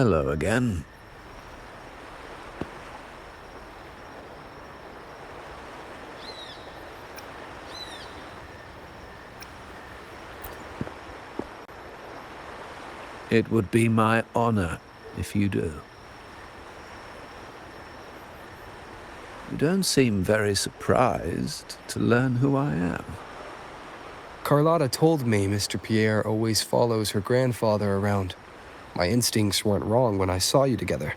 Hello again. It would be my honor if you do. You don't seem very surprised to learn who I am. Carlotta told me Mr. Pierre always follows her grandfather around. My instincts weren't wrong when I saw you together.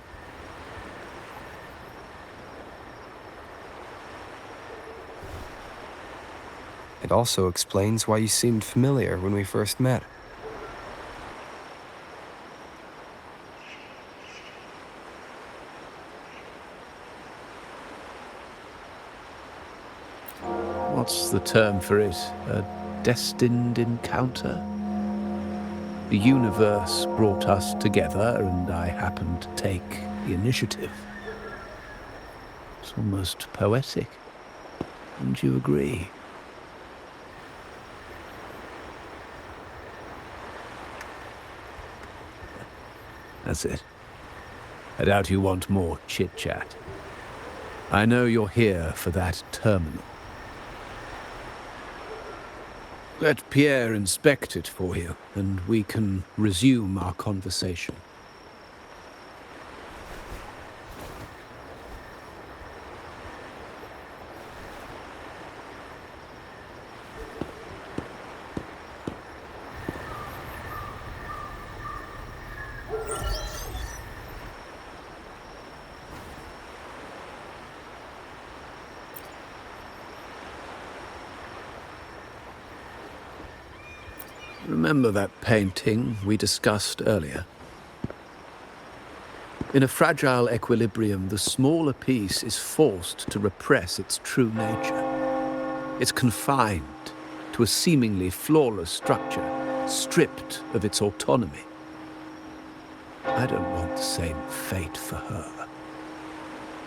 It also explains why you seemed familiar when we first met. What's the term for it? A destined encounter? The universe brought us together, and I happened to take the initiative. It's almost poetic. Wouldn't you agree? That's it. I doubt you want more chit-chat. I know you're here for that terminal. Let Pierre inspect it for you, and we can resume our conversation. Remember that painting we discussed earlier? In a fragile equilibrium, the smaller piece is forced to repress its true nature. It's confined to a seemingly flawless structure, stripped of its autonomy. I don't want the same fate for her.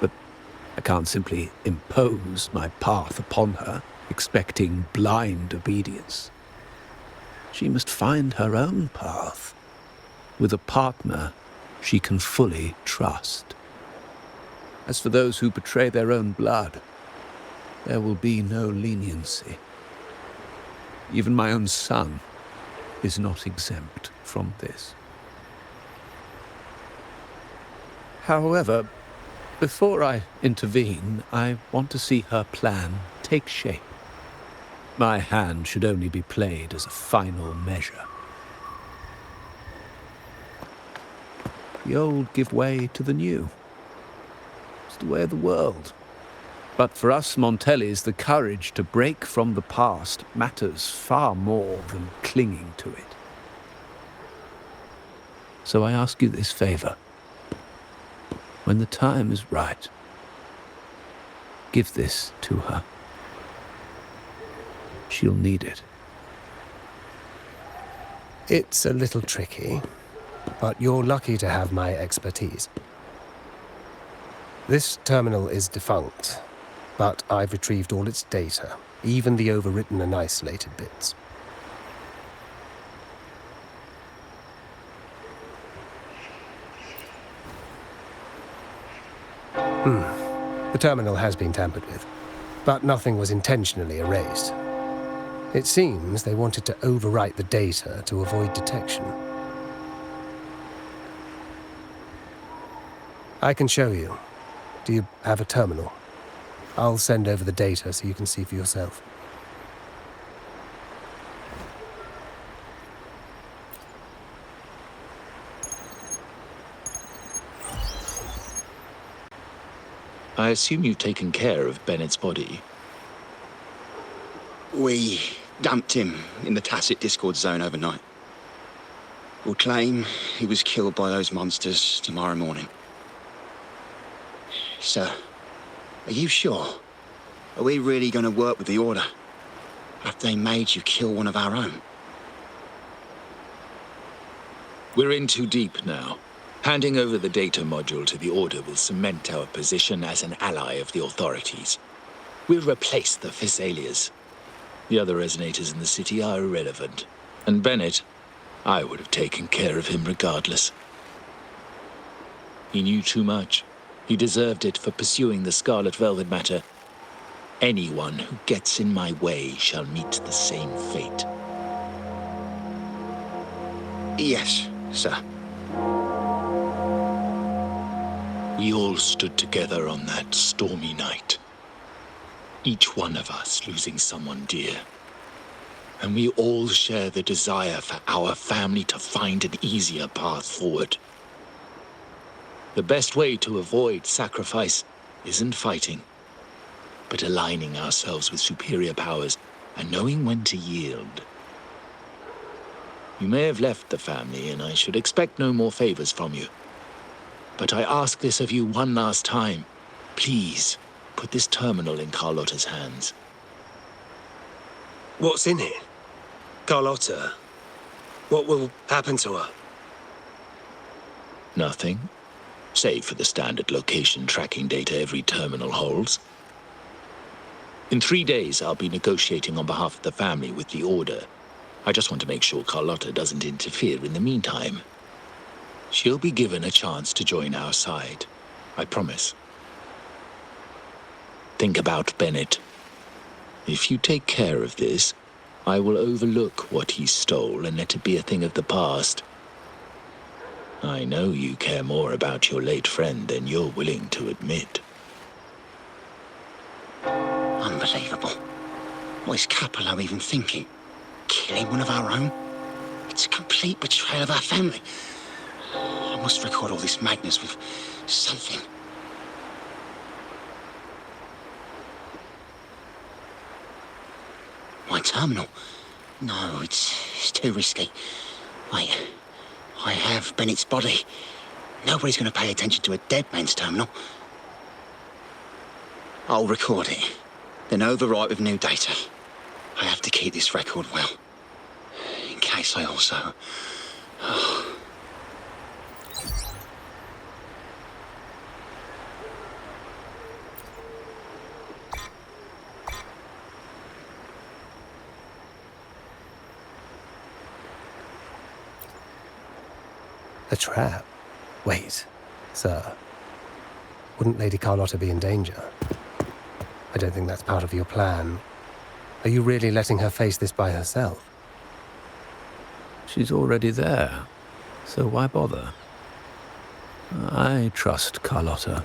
But I can't simply impose my path upon her, expecting blind obedience. She must find her own path, with a partner she can fully trust. As for those who betray their own blood, there will be no leniency. Even my own son is not exempt from this. However, before I intervene, I want to see her plan take shape. My hand should only be played as a final measure. The old give way to the new. It's the way of the world. But for us Montellis, the courage to break from the past matters far more than clinging to it. So I ask you this favor. When the time is right, give this to her. She'll need it. It's a little tricky, but you're lucky to have my expertise. This terminal is defunct, but I've retrieved all its data, even the overwritten and isolated bits. The terminal has been tampered with, but nothing was intentionally erased. It seems they wanted to overwrite the data to avoid detection. I can show you. Do you have a terminal? I'll send over the data so you can see for yourself. I assume you've taken care of Bennett's body. We dumped him in the tacit Discord zone overnight. We'll claim he was killed by those monsters tomorrow morning. Sir, are you sure? Are we really going to work with the Order? Have they made you kill one of our own? We're in too deep now. Handing over the data module to the Order will cement our position as an ally of the authorities. We'll replace the Physaelias. The other resonators in the city are irrelevant. And Bennett, I would have taken care of him regardless. He knew too much. He deserved it for pursuing the Scarlet Velvet matter. Anyone who gets in my way shall meet the same fate. Yes, sir. We all stood together on that stormy night. Each one of us losing someone dear. And we all share the desire for our family to find an easier path forward. The best way to avoid sacrifice isn't fighting, but aligning ourselves with superior powers and knowing when to yield. You may have left the family, and I should expect no more favors from you. But I ask this of you one last time. Please, put this terminal in Carlotta's hands. What's in it? Carlotta? What will happen to her? Nothing, save for the standard location tracking data every terminal holds. In 3 days, I'll be negotiating on behalf of the family with the Order. I just want to make sure Carlotta doesn't interfere in the meantime. She'll be given a chance to join our side. I promise. Think about Bennett. If you take care of this, I will overlook what he stole and let it be a thing of the past. I know you care more about your late friend than you're willing to admit. Unbelievable. What is Capello even thinking? Killing one of our own? It's a complete betrayal of our family. I must record all this madness with something. My terminal? No, it's too risky. Wait, I have Bennett's body. Nobody's going to pay attention to a dead man's terminal. I'll record it, then overwrite with new data. I have to keep this record well, in case I also... A trap? Wait, sir. Wouldn't Lady Carlotta be in danger? I don't think that's part of your plan. Are you really letting her face this by herself? She's already there, so why bother? I trust Carlotta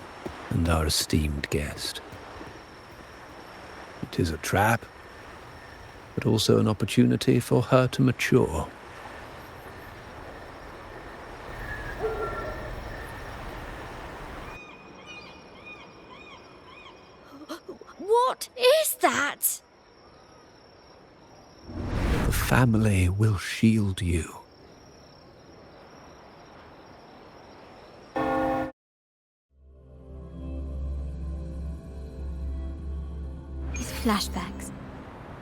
and our esteemed guest. It is a trap, but also an opportunity for her to mature. What is that? The family will shield you. These flashbacks.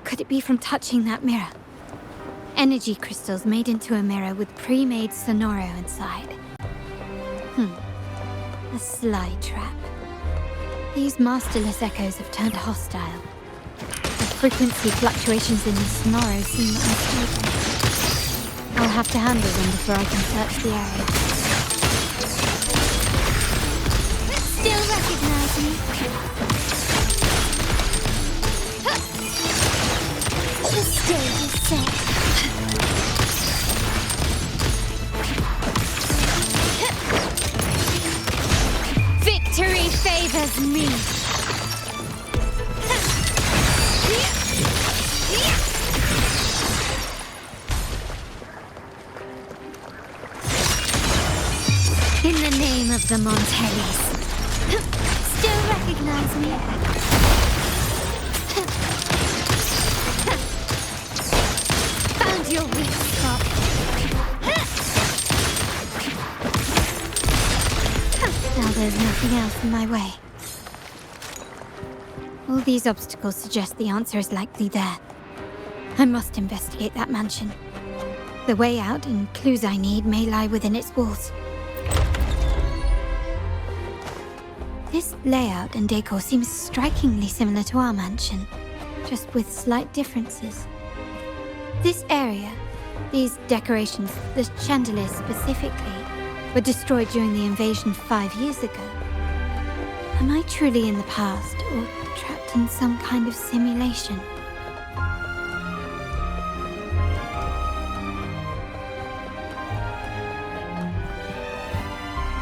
Could it be from touching that mirror? Energy crystals made into a mirror with pre-made Sonoro inside. A sly trap. These masterless echoes have turned hostile. The frequency fluctuations in the Sonoro seem unstable. I'll have to handle them before I can search the area. Still recognize me? The stage is set. Victory favors me. In the name of the Montellis. Still recognize me? Found your weak spot. Now there's nothing else in my way. All these obstacles suggest the answer is likely there. I must investigate that mansion. The way out and clues I need may lie within its walls. This layout and decor seems strikingly similar to our mansion, just with slight differences. This area, these decorations, the chandeliers specifically, were destroyed during the invasion 5 years ago. Am I truly in the past, or trapped in some kind of simulation?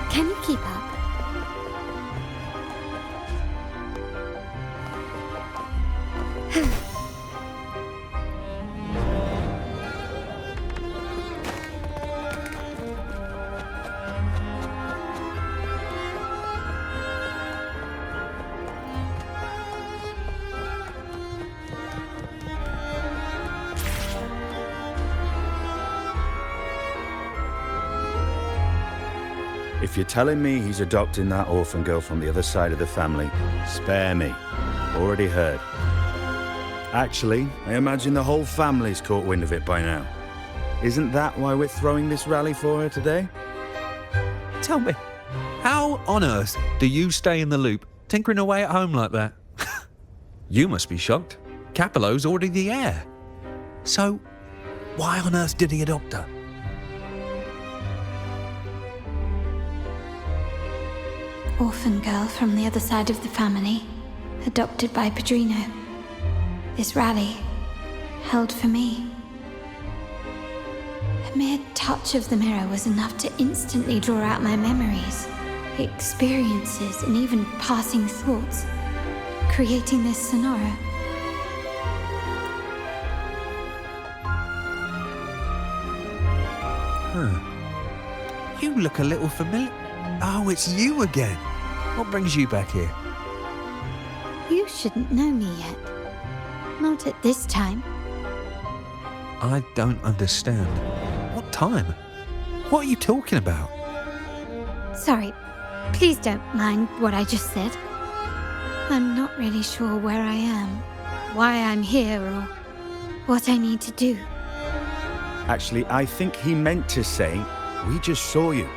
Can you keep up? If you're telling me he's adopting that orphan girl from the other side of the family, spare me. Already heard. Actually, I imagine the whole family's caught wind of it by now. Isn't that why we're throwing this rally for her today? Tell me, how on earth do you stay in the loop, tinkering away at home like that? You must be shocked. Capello's already the heir. So, why on earth did he adopt her? Orphan girl from the other side of the family, adopted by Padrino. This rally, held for me. A mere touch of the mirror was enough to instantly draw out my memories, experiences, and even passing thoughts, creating this scenario. Huh. You look a little familiar. Oh, it's you again. What brings you back here? You shouldn't know me yet. Not at this time. I don't understand. What time? What are you talking about? Sorry, please don't mind what I just said. I'm not really sure where I am, why I'm here, or what I need to do. Actually, I think he meant to say, we just saw you.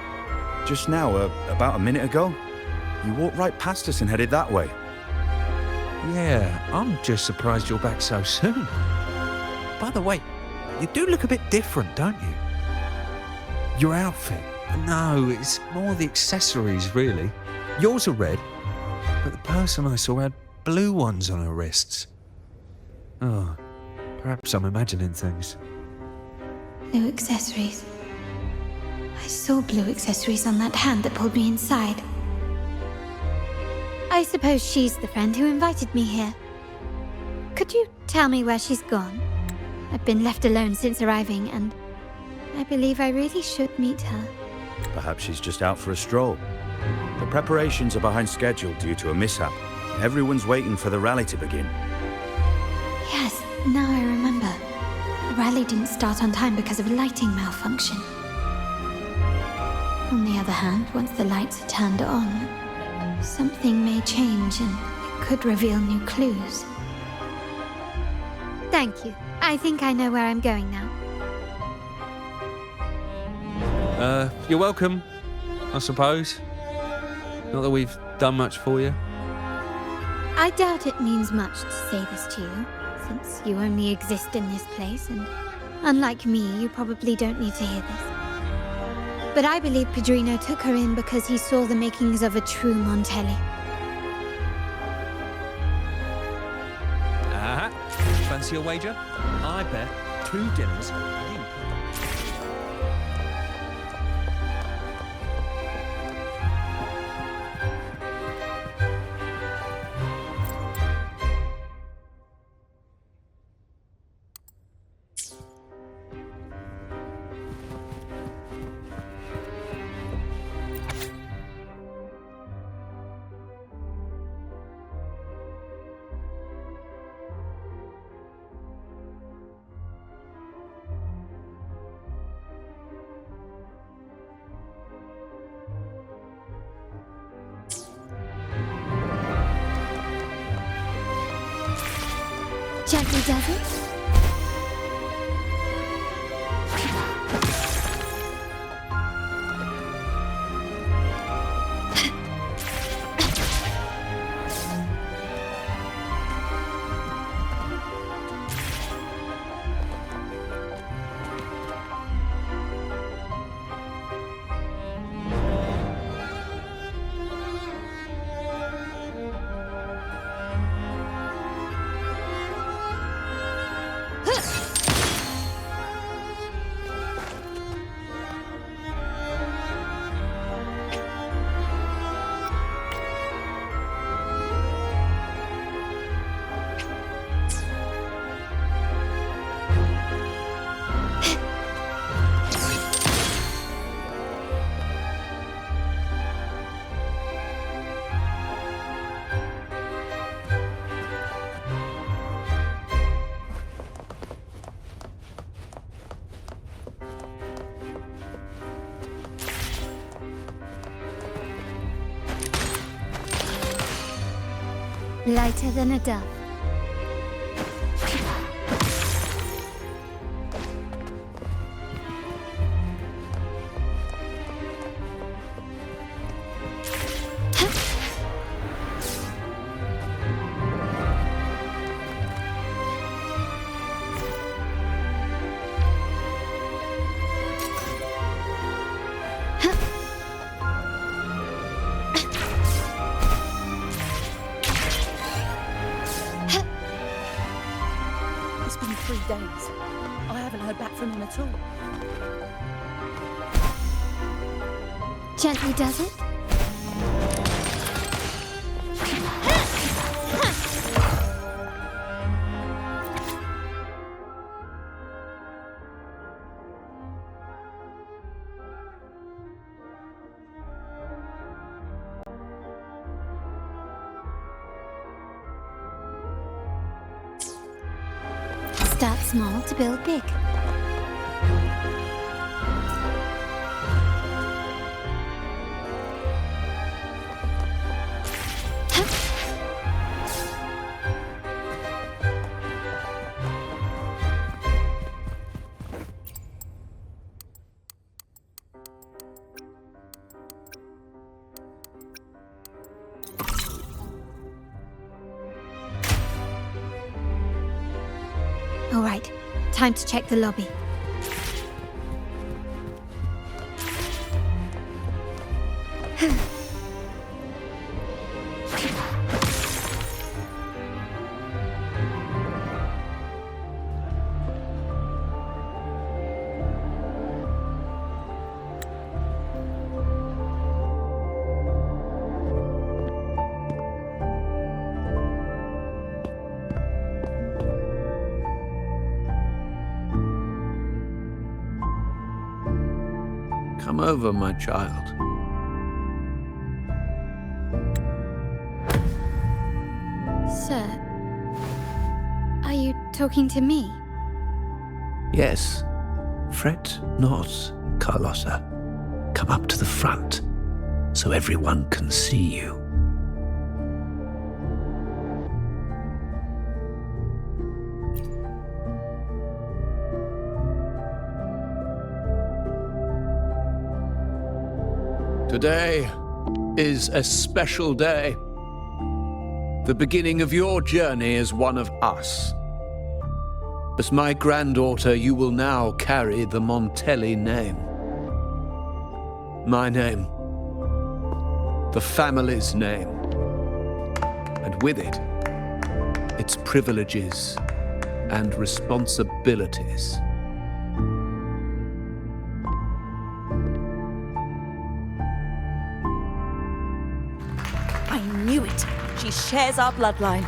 Just now, about a minute ago. You walked right past us and headed that way. Yeah, I'm just surprised you're back so soon. By the way, you do look a bit different, don't you? Your outfit. No, it's more the accessories, really. Yours are red, but the person I saw had blue ones on her wrists. Oh, perhaps I'm imagining things. Blue accessories. I saw blue accessories on that hand that pulled me inside. I suppose she's the friend who invited me here. Could you tell me where she's gone? I've been left alone since arriving, and I believe I really should meet her. Perhaps she's just out for a stroll. The preparations are behind schedule due to a mishap. Everyone's waiting for the rally to begin. Yes, now I remember. The rally didn't start on time because of a lighting malfunction. On the other hand, once the lights are turned on, something may change and it could reveal new clues. Thank you. I think I know where I'm going now. You're welcome, I suppose. Not that we've done much for you. I doubt it means much to say this to you, since you only exist in this place, and unlike me, you probably don't need to hear this. But I believe Padrino took her in because he saw the makings of a true Montelli. Fancy a wager? I bet 2 dinners. Gently does it? Lighter than a dove. It's been 3 days. I haven't heard back from him at all. Gently does it? Start small to build big. All right, time to check the lobby. Come over, my child. Sir, are you talking to me? Yes. Fret not, Carlotta. Come up to the front, so everyone can see you. Today is a special day. The beginning of your journey as one of us. As my granddaughter, you will now carry the Montelli name. My name. The family's name. And with it, its privileges and responsibilities. I knew it. She shares our bloodline.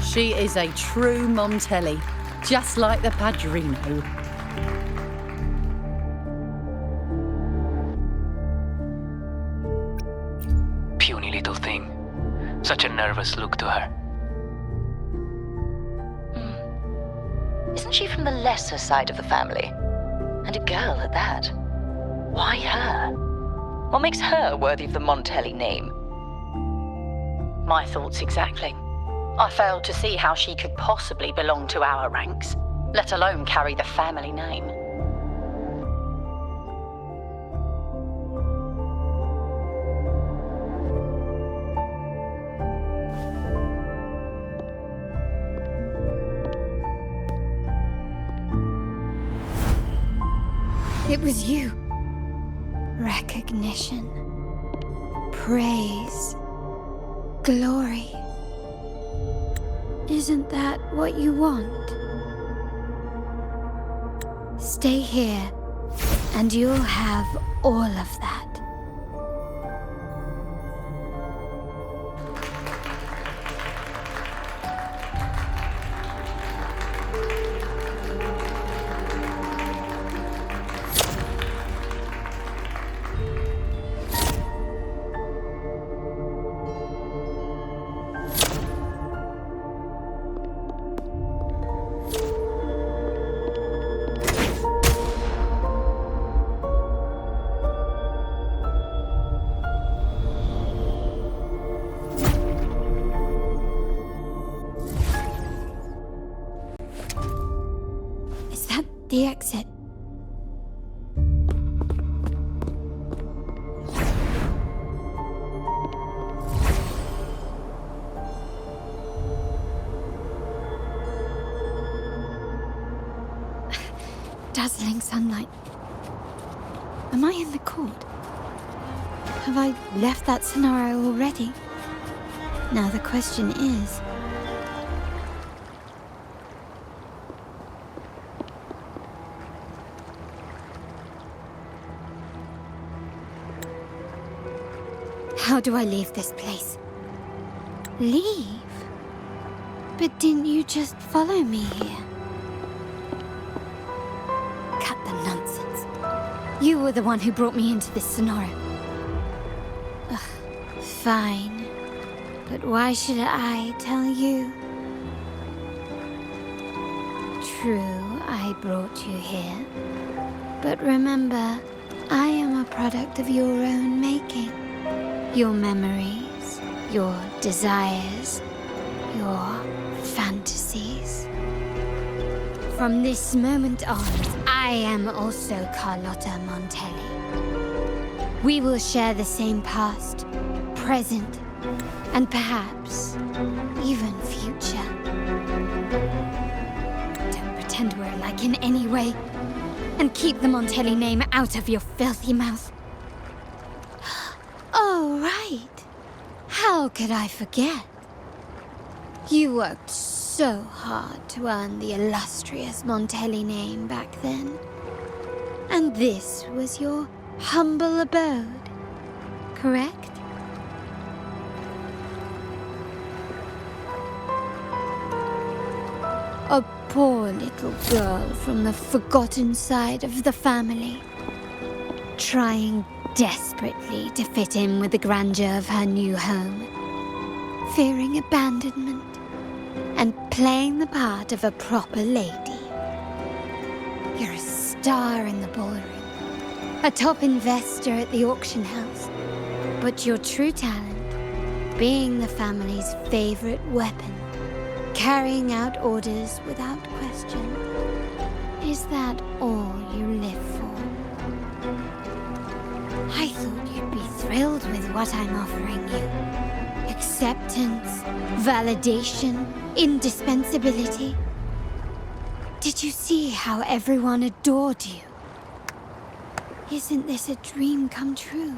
She is a true Montelli, just like the Padrino. Puny little thing. Such a nervous look to her. Isn't she from the lesser side of the family? And a girl at that. Why her? What makes her worthy of the Montelli name? My thoughts exactly. I failed to see how she could possibly belong to our ranks, let alone carry the family name. It was you. Recognition. Praise. Glory. Isn't that what you want? Stay here, and you'll have all of that. Am I in the court? Have I left that scenario already? Now the question is... how do I leave this place? Leave? But didn't you just follow me here? Cut the nonsense. You were the one who brought me into this scenario. Ugh, fine. But why should I tell you? True, I brought you here. But remember, I am a product of your own making. Your memories, your desires, your fantasies. From this moment on, I am also Carlotta Montelli. We will share the same past, present, and perhaps even future. Don't pretend we're alike in any way, and keep the Montelli name out of your filthy mouth. Oh, right. How could I forget? You worked so hard to earn the illustrious Montelli name back then. And this was your humble abode, correct? A poor little girl from the forgotten side of the family, trying desperately to fit in with the grandeur of her new home, fearing abandonment, and playing the part of a proper lady. You're a star in the ballroom, a top investor at the auction house, but your true talent, being the family's favorite weapon, carrying out orders without question, is that all you live for? I thought you'd be thrilled with what I'm offering you. Acceptance, validation, indispensability. Did you see how everyone adored you? Isn't this a dream come true?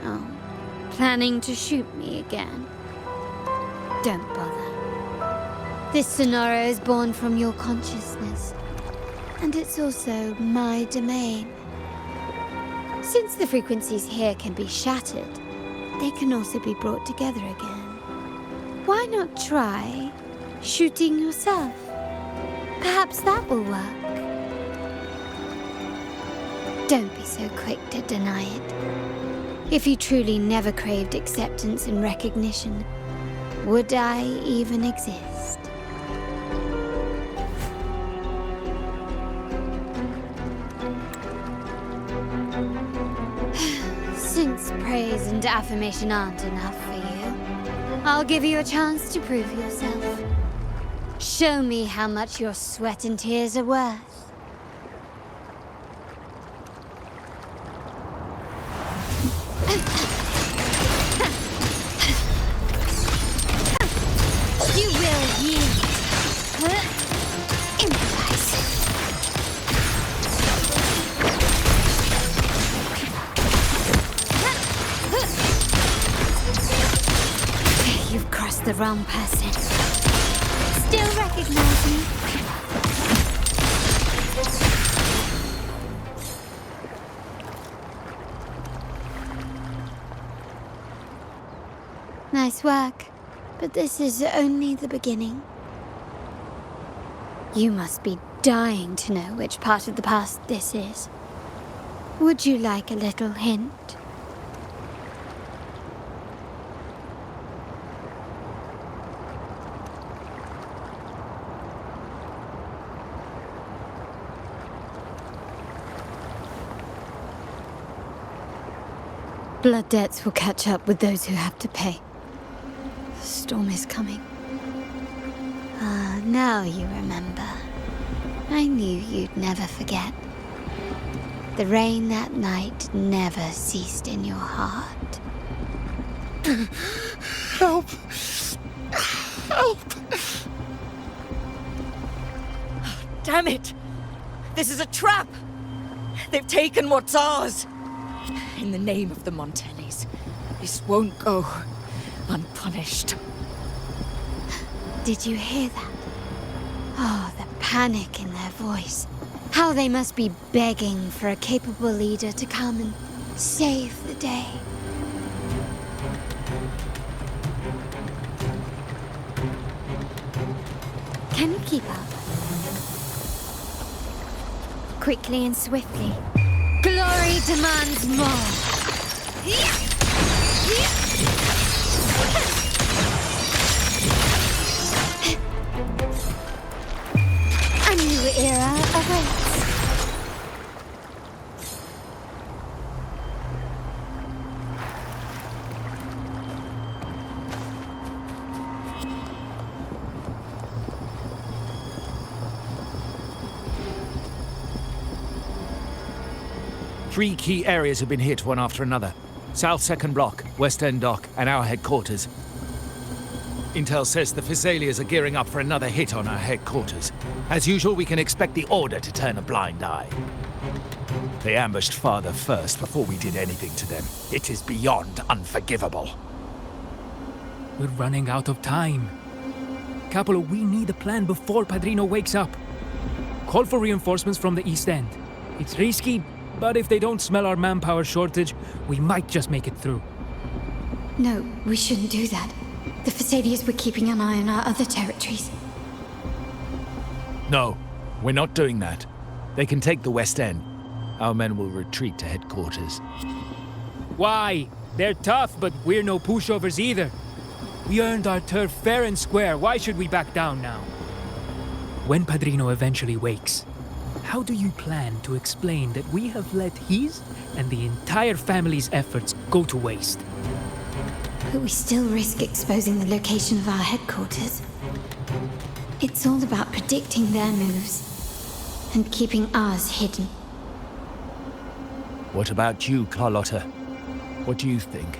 Oh, planning to shoot me again? Don't bother. This scenario is born from your consciousness, and it's also my domain. Since the frequencies here can be shattered, they can also be brought together again. Why not try shooting yourself? Perhaps that will work. Don't be so quick to deny it. If you truly never craved acceptance and recognition, would I even exist? Since praise and affirmation aren't enough for you, I'll give you a chance to prove yourself. Show me how much your sweat and tears are worth. You will yield. Improvise. You've crossed the wrong person. Still recognize me? Nice work, but this is only the beginning. You must be dying to know which part of the past this is. Would you like a little hint? Blood debts will catch up with those who have to pay. The storm is coming. Ah, now you remember. I knew you'd never forget. The rain that night never ceased in your heart. Help! Help! Damn it! This is a trap! They've taken what's ours! In the name of the Montellis, this won't go unpunished. Did you hear that? Oh, the panic in their voice. How they must be begging for a capable leader to come and save the day. Can you keep up? Quickly and swiftly. Glory demands more. A new era awaits. Three key areas have been hit one after another. South 2nd Block, West End Dock, and our headquarters. Intel says the Thessalians are gearing up for another hit on our headquarters. As usual, we can expect the Order to turn a blind eye. They ambushed Father first before we did anything to them. It is beyond unforgivable. We're running out of time. Capolo, we need a plan before Padrino wakes up. Call for reinforcements from the East End. It's risky, but if they don't smell our manpower shortage, we might just make it through. No, we shouldn't do that. The Thessalians were keeping an eye on our other territories. No, we're not doing that. They can take the West End. Our men will retreat to headquarters. Why? They're tough, but we're no pushovers either. We earned our turf fair and square. Why should we back down now? When Padrino eventually wakes, how do you plan to explain that we have let his and the entire family's efforts go to waste? But we still risk exposing the location of our headquarters. It's all about predicting their moves and keeping ours hidden. What about you, Carlotta? What do you think?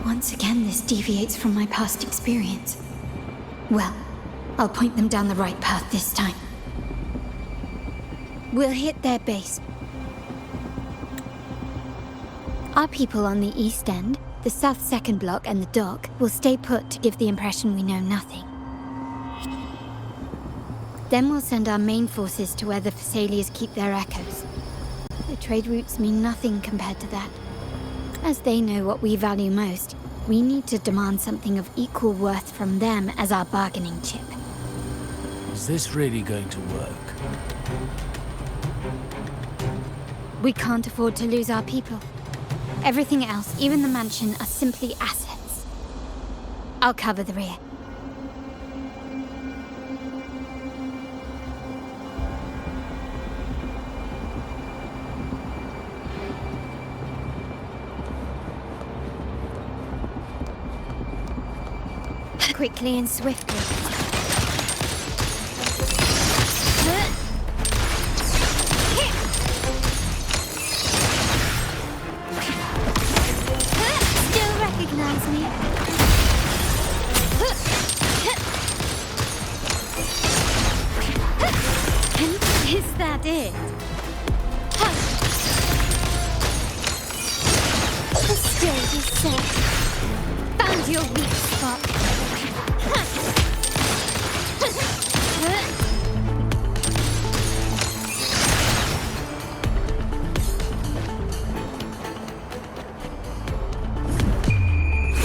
Once again, this deviates from my past experience. Well, I'll point them down the right path this time. We'll hit their base. Our people on the East End, the South 2nd Block, and the dock will stay put to give the impression we know nothing. Then we'll send our main forces to where the Thessalians keep their echoes. The trade routes mean nothing compared to that. As they know what we value most, we need to demand something of equal worth from them as our bargaining chip. Is this really going to work? We can't afford to lose our people. Everything else, even the mansion, are simply assets. I'll cover the rear. Quickly and swiftly. Still recognize me? Is that it? The stage is set. Found your weak spot.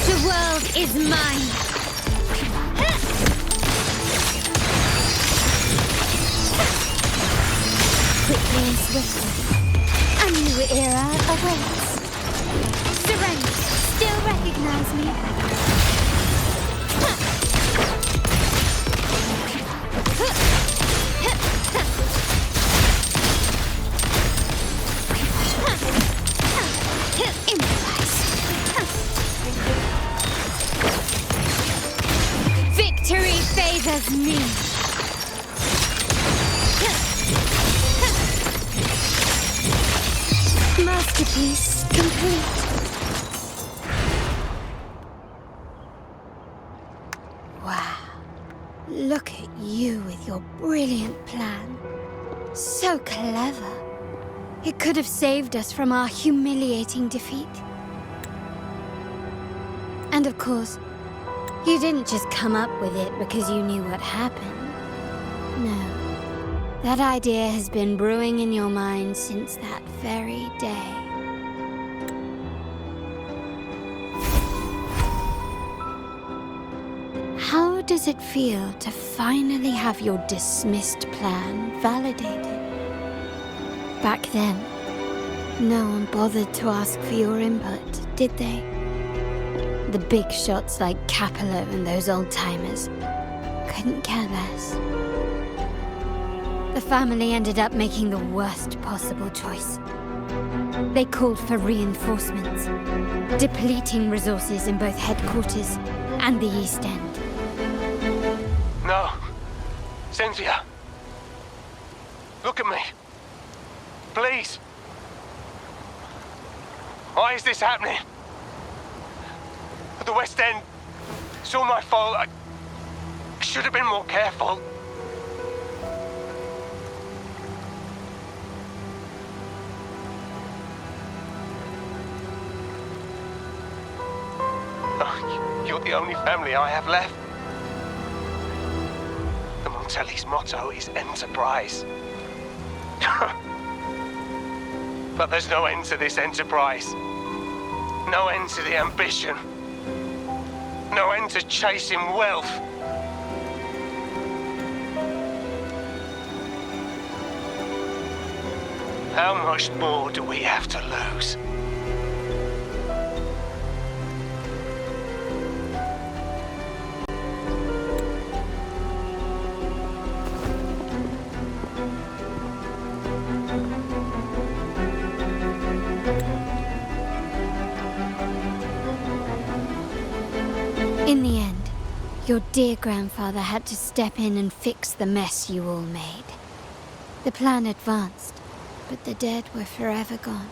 The world is mine. Quickly and swiftly, a new era awaits. Surrender. Still recognize me? Victory favors me. Masterpiece complete. look at you with your brilliant plan. So clever. It could have saved us from our humiliating defeat. And of course, you didn't just come up with it because you knew what happened. No. That idea has been brewing in your mind since that very day. How does it feel to finally have your dismissed plan validated? Back then, no one bothered to ask for your input, did they? The big shots like Capello and those old-timers couldn't care less. The family ended up making the worst possible choice. They called for reinforcements, depleting resources in both headquarters and the East End. No. Cynthia. Look at me. Please. Why is this happening? The West End. It's all my fault. I should have been more careful. Oh, you're the only family I have left. The Montelli's motto is enterprise. But there's no end to this enterprise. No end to the ambition. No end to chasing wealth. How much more do we have to lose? In the end, your dear grandfather had to step in and fix the mess you all made. The plan advanced, but the dead were forever gone.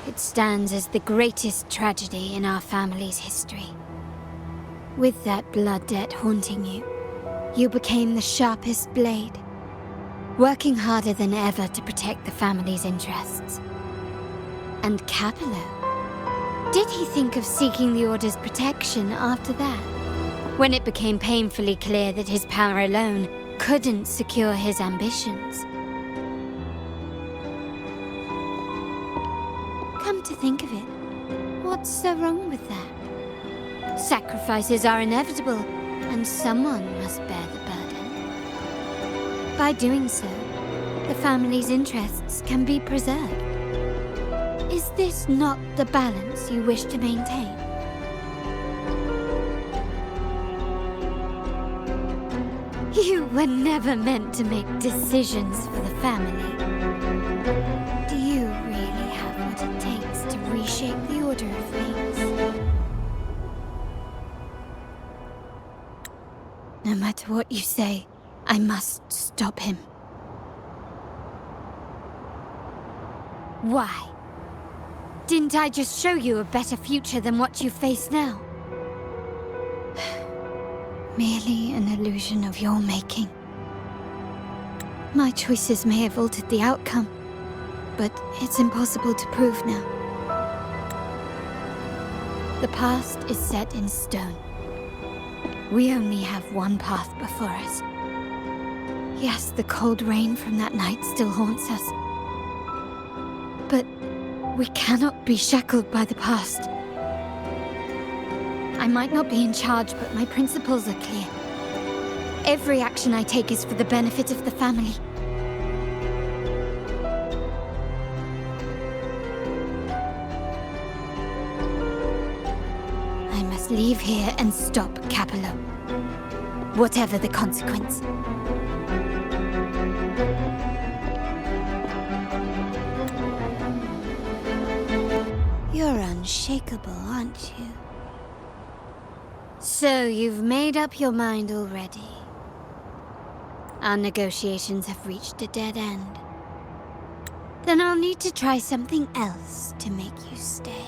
It stands as the greatest tragedy in our family's history. With that blood debt haunting you, you became the sharpest blade, working harder than ever to protect the family's interests. And Capello? Did he think of seeking the Order's protection after that? When it became painfully clear that his power alone couldn't secure his ambitions. Come to think of it, what's so wrong with that? Sacrifices are inevitable, and someone must bear the burden. By doing so, the family's interests can be preserved. Is this not the balance you wish to maintain? You were never meant to make decisions for the family. Do you really have what it takes to reshape the order of things? No matter what you say, I must stop him. Why? Didn't I just show you a better future than what you face now? Merely an illusion of your making. My choices may have altered the outcome, but it's impossible to prove now. The past is set in stone. We only have one path before us. Yes, the cold rain from that night still haunts us. But we cannot be shackled by the past. I might not be in charge, but my principles are clear. Every action I take is for the benefit of the family. I must leave here and stop Capello, whatever the consequence. You're unshakable, aren't you? So you've made up your mind already. Our negotiations have reached a dead end. Then I'll need to try something else to make you stay.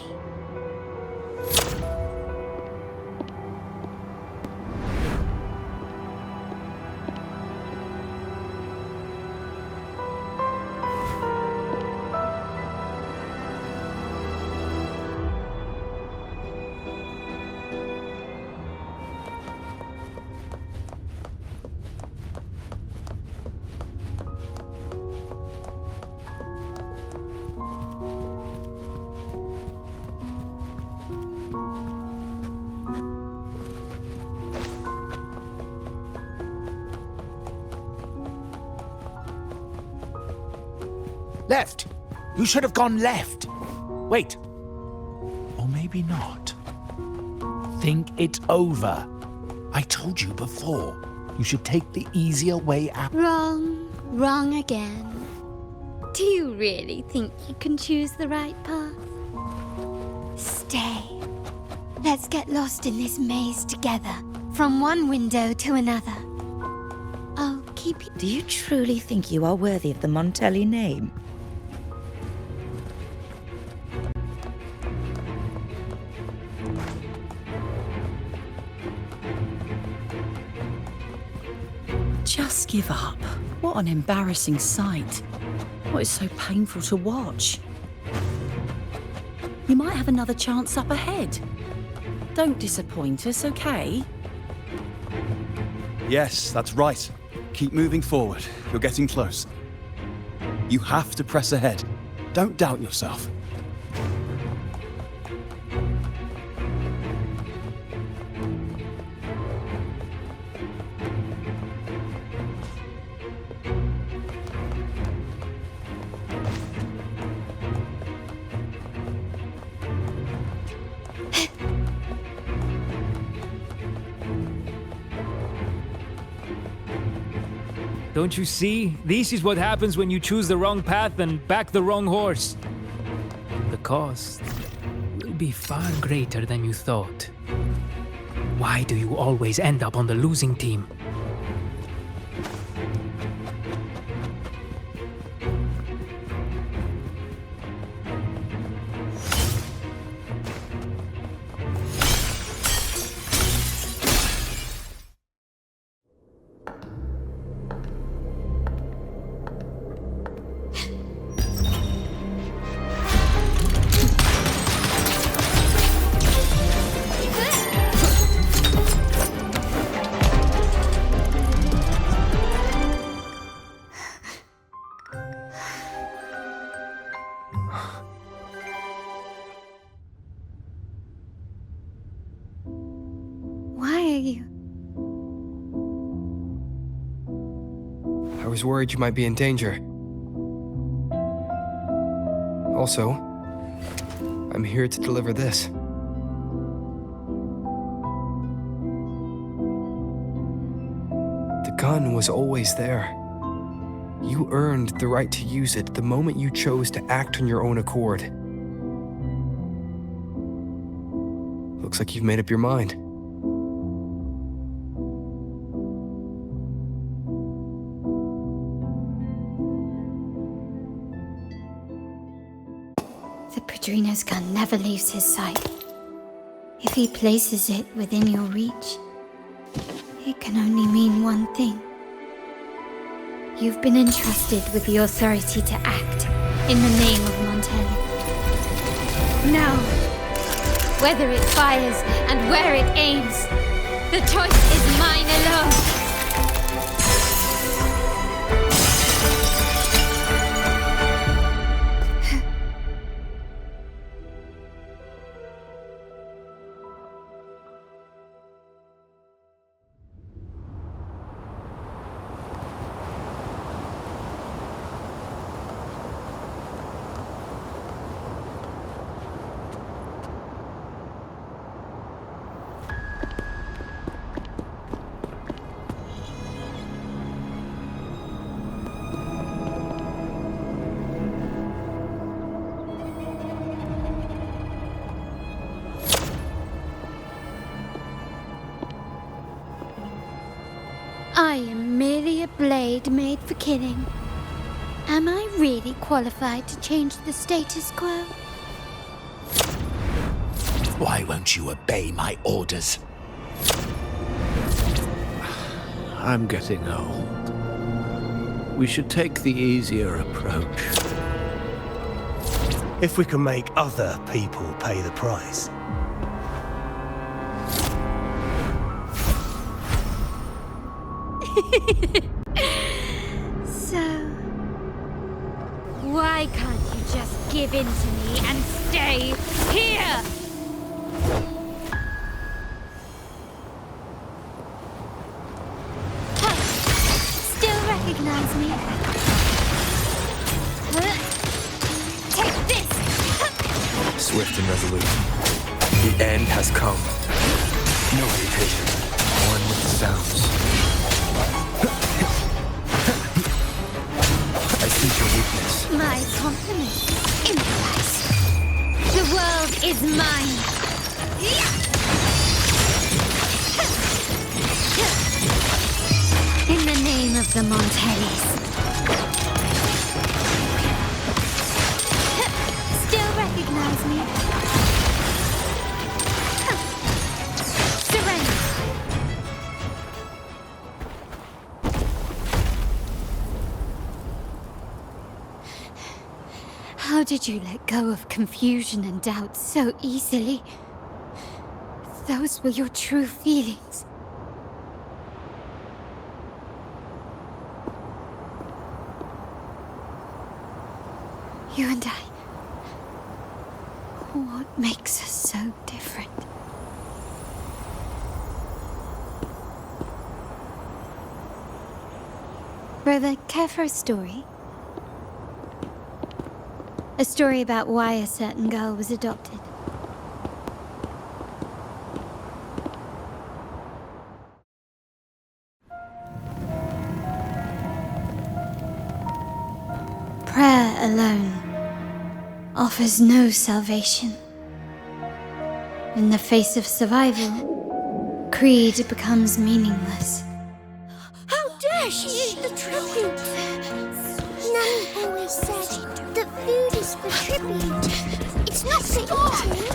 Left! You should have gone left! Wait. Or maybe not. Think it over. I told you before. You should take the easier way out. Wrong. Wrong again. Do you really think you can choose the right path? Stay. Let's get lost in this maze together, from one window to another. I'll keep you. Do you truly think you are worthy of the Montelli name? Just give up. What an embarrassing sight. What is so painful to watch? You might have another chance up ahead. Don't disappoint us, okay? Yes, that's right. Keep moving forward. You're getting close. You have to press ahead. Don't doubt yourself. Don't you see? This is what happens when you choose the wrong path and back the wrong horse. The cost will be far greater than you thought. Why do you always end up on the losing team? I was worried you might be in danger. Also, I'm here to deliver this. The gun was always there. You earned the right to use it the moment you chose to act on your own accord. Looks like you've made up your mind. The Padrino's gun never leaves his sight. If he places it within your reach, it can only mean one thing. You've been entrusted with the authority to act in the name of Montelli. Now, whether it fires and where it aims, the choice is mine alone. I am merely a blade made for killing. Am I really qualified to change the status quo? Why won't you obey my orders? I'm getting old. We should take the easier approach. If we can make other people pay the price. So, why can't you just give in to me and stay here? Still recognize me? Swift and resolute. The end has come. No hesitation. One with the sounds. I sense your weakness. My compliment. Impress. The world is mine. In the name of the Montellis. Still recognize me? Surrender. How did you let go of confusion and doubt so easily? Those were your true feelings. You and I. What makes us so different? Brother, care for a story? A story about why a certain girl was adopted. Prayer alone offers no salvation. In the face of survival, creed becomes meaningless. How dare she eat the tribute? Nanny always said that food is for tribute. It's not for eating.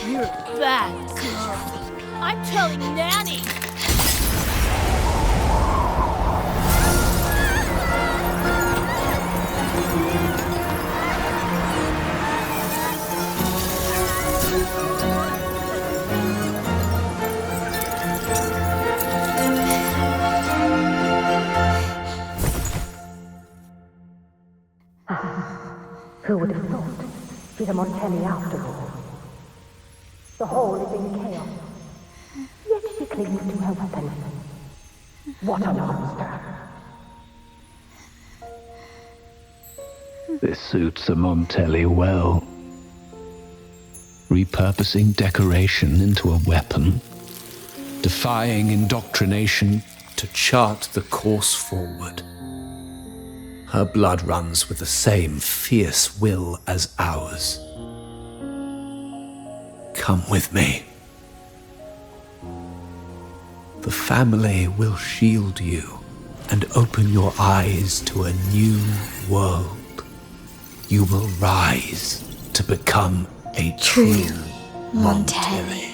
You're a bad girl. I'm telling Nanny. Who would have thought? She's a Montelli after all. The hall is in chaos. Yet she clings to her weapon. What a monster! This suits a Montelli well. Repurposing decoration into a weapon, defying indoctrination to chart the course forward. Her blood runs with the same fierce will as ours. Come with me. The family will shield you and open your eyes to a new world. You will rise to become a true Montelli.